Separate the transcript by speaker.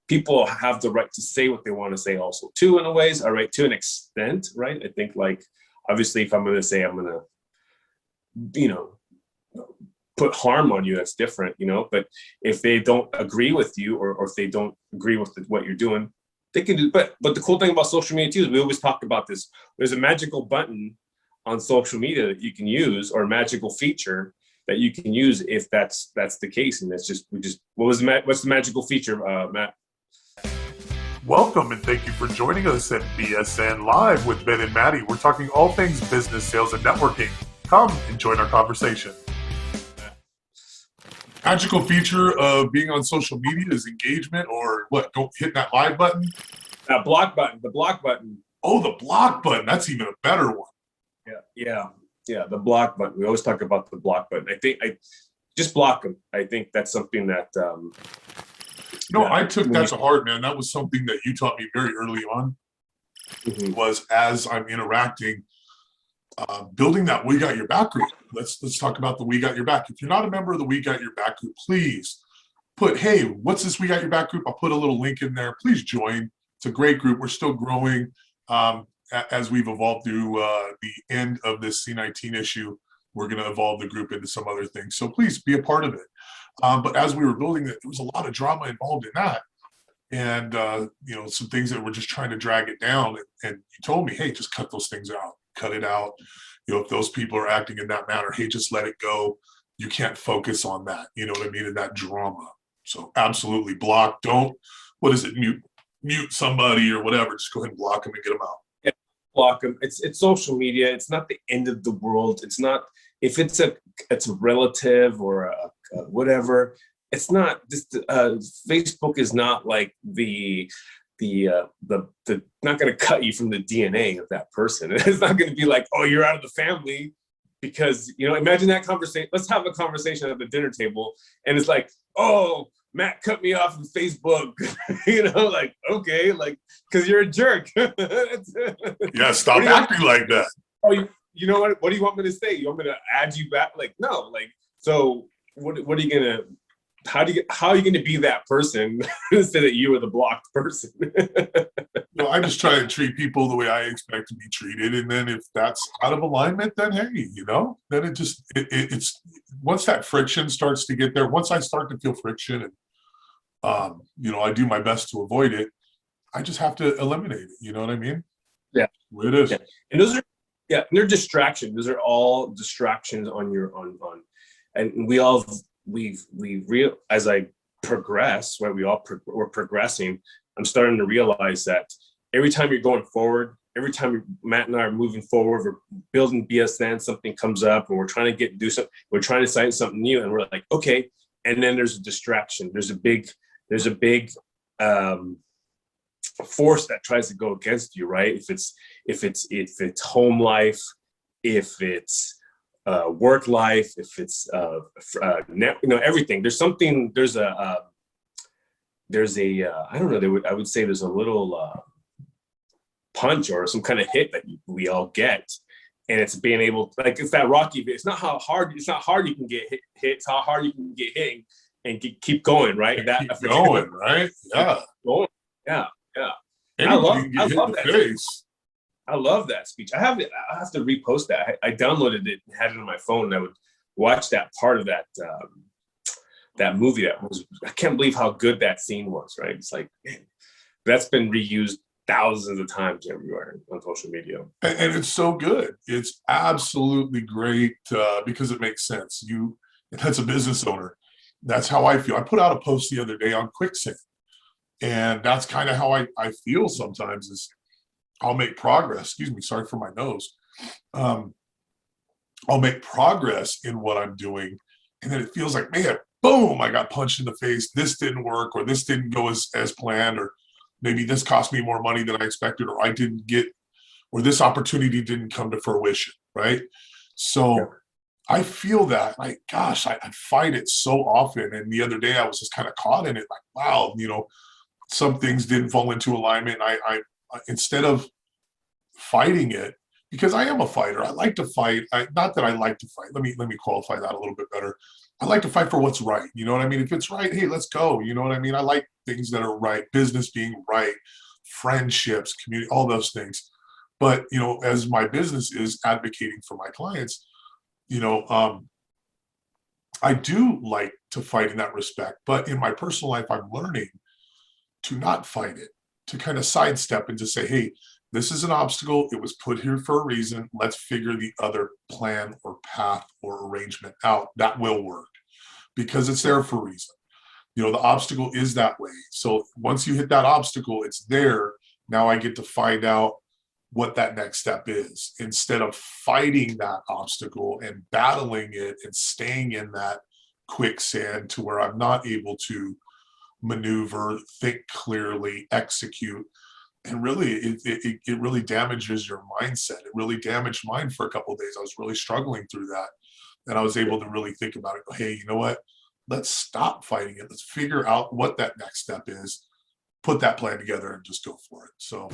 Speaker 1: People have the right to say what they want to say also too, in a ways, all right, to an extent, right? I think, like, obviously if I'm going to say I'm going to, put harm on you, that's different, but if they don't agree with you, or if they don't agree with what you're doing, they can do. But the cool thing about social media too is we always talk about this. There's a magical button on social media that you can use, or a magical feature that you can use if that's the case. And what's the magical feature, Matt?
Speaker 2: Welcome and thank you for joining us at BSN Live with Ben and Maddie. We're talking all things business, sales, and networking. Come and join our conversation. Magical feature of being on social media is engagement, or what? Don't hit that live button.
Speaker 1: That block button. The block button.
Speaker 2: Oh, the block button. That's even a better one.
Speaker 1: Yeah. The block button. We always talk about the block button. I think I just block them. I think that's something that.
Speaker 2: I took that to heart, man. That was something that you taught me very early on.
Speaker 1: Mm-hmm.
Speaker 2: Was as I'm interacting, building that We Got Your Back group. Let's talk about the We Got Your Back. If you're not a member of the We Got Your Back group, please put, hey, what's this We Got Your Back group? I'll put a little link in there. Please join. It's a great group. We're still growing as we've evolved through the end of this C-19 issue. We're going to evolve the group into some other things. So please be a part of it. But as we were building it, there was a lot of drama involved in that. And, some things that were just trying to drag it down. And you told me, hey, just cut those things out. Cut it out. If those people are acting in that manner, hey, just let it go. You can't focus on that. You know what I mean? And that drama. So absolutely block. Don't, mute somebody or whatever. Just go ahead and block them and get them out.
Speaker 1: Yeah, block them. It's social media. It's not the end of the world. It's not, if it's a relative or a whatever, it's not just, Facebook is not like the not going to cut you from the DNA of that person. It's not going to be like, oh, you're out of the family because, imagine that conversation. Let's have a conversation at the dinner table. And it's like, oh, Matt cut me off on Facebook, like, okay, like, cause you're a jerk.
Speaker 2: Yeah. Stop acting like that.
Speaker 1: Oh, you know what do you want me to say? You want me to add you back? Like, no, like, so what are you going to, how are you going to be that person instead of you are the blocked person?
Speaker 2: I just try to treat people the way I expect to be treated. And then if that's out of alignment, then hey, then it's once that friction starts to get there, once I start to feel friction and, I do my best to avoid it, I just have to eliminate it. You know what I mean?
Speaker 1: Yeah.
Speaker 2: It is.
Speaker 1: Yeah. And those are, they're distractions. Those are all distractions on and as I progress, right, we're progressing, I'm starting to realize that every time you're going forward, every time Matt and I are moving forward, we're building BSN, something comes up and we're trying to do something, we're trying to cite something new, and we're like, okay, and then there's a distraction. There's a big force that tries to go against you, right? If it's home life, if it's work life, if it's everything. I don't know. I would say there's a little punch or some kind of hit that we all get, and it's being able, like, it's that Rocky. It's not hard you can get hit. It's how hard you can get hit and keep going, right?
Speaker 2: Keep going, right? Yeah.
Speaker 1: Yeah.
Speaker 2: I love that. Face.
Speaker 1: I love that speech. I have to repost that. I downloaded it and had it on my phone, and I would watch that part of that movie. I can't believe how good that scene was, right? It's like, man, that's been reused thousands of times everywhere on social media.
Speaker 2: And it's so good. It's absolutely great because it makes sense. That's a business owner. That's how I feel. I put out a post the other day on quicksand. And that's kind of how I feel sometimes is I'll make progress. Excuse me, sorry for my nose. I'll make progress in what I'm doing. And then it feels like, man, boom, I got punched in the face. This didn't work, or this didn't go as planned, or maybe this cost me more money than I expected, or or this opportunity didn't come to fruition, right? So I feel that, like, gosh, I fight it so often. And the other day I was just kind of caught in it, like, wow, some things didn't fall into alignment. I instead of fighting it, because I am a fighter. I like to fight. Not that I like to fight. Let me qualify that a little bit better. I like to fight for what's right. You know what I mean? If it's right, hey, let's go. You know what I mean? I like things that are right, business being right, friendships, community, all those things. But as my business is advocating for my clients, you know, I do like to fight in that respect. But in my personal life, I'm learning to not fight it, to kind of sidestep and just say, hey, this is an obstacle. It was put here for a reason. Let's figure the other plan or path or arrangement out that will work because it's there for a reason. The obstacle is that way. So once you hit that obstacle, it's there. Now I get to find out what that next step is instead of fighting that obstacle and battling it and staying in that quicksand to where I'm not able to maneuver, think clearly, execute. And really, it really damages your mindset. It really damaged mine for a couple of days. I was really struggling through that. And I was able to really think about it. Hey, you know what? Let's stop fighting it. Let's figure out what that next step is, put that plan together and just go for it. So